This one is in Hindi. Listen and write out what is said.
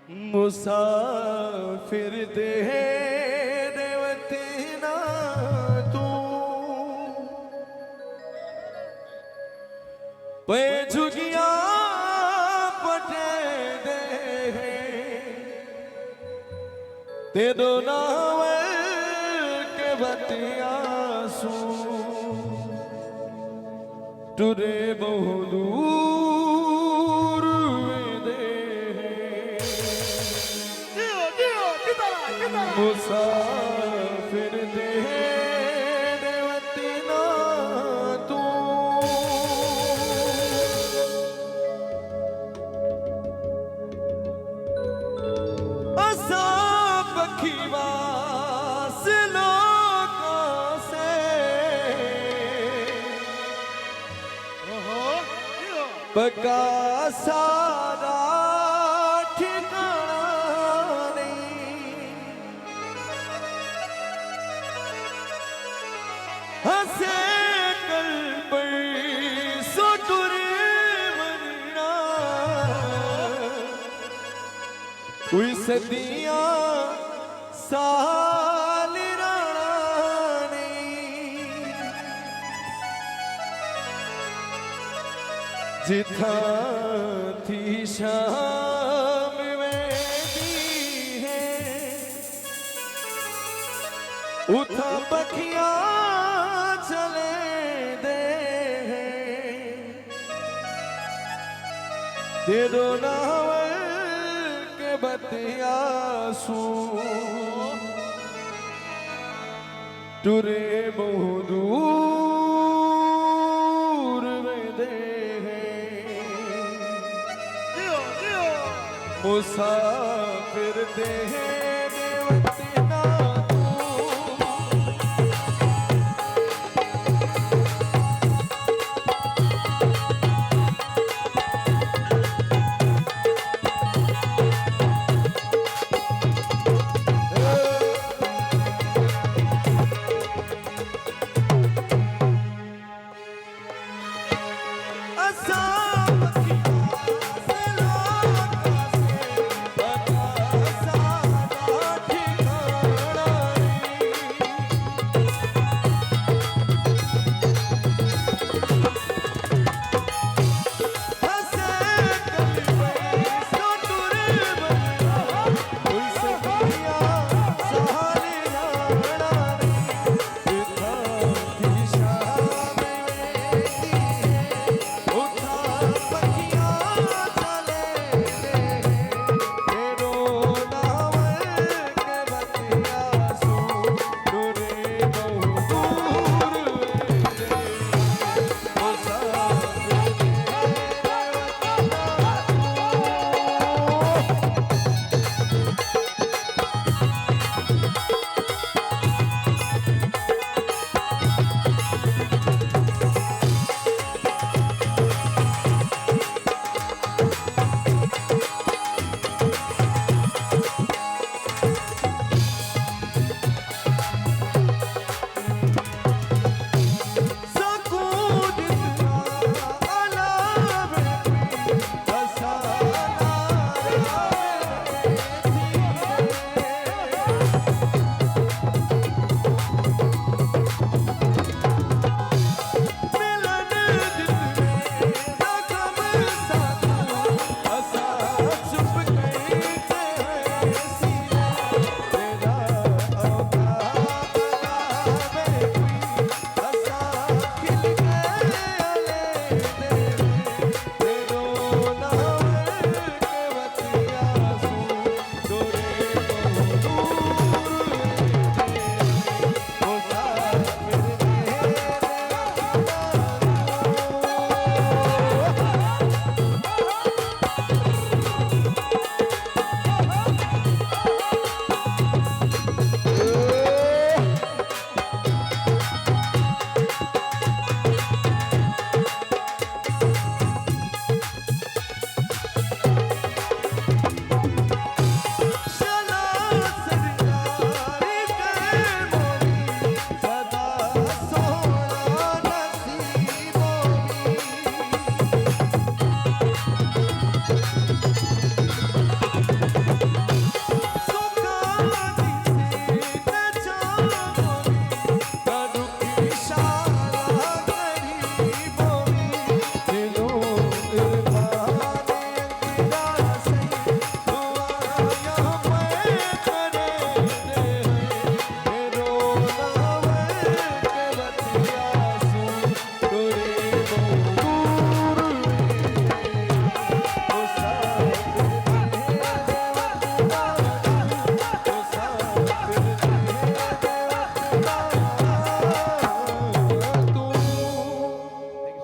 मुसाफिर दे देवती ना तू पे झुगिया पटे दे तेरो नाम के बतिया सू टुरे बहुदूर मुसाफिर दे देवती ना तू असा बखीवास लोगों से बका सारा हसे कल पर सो तुरे मरना कोई सदियां साल रानी जिथा थी शाम में दी है उथा पखिया चले दे तेरो नावल के बतिया सू टुरे बहुदूर में दे मुसाफिर दे देवती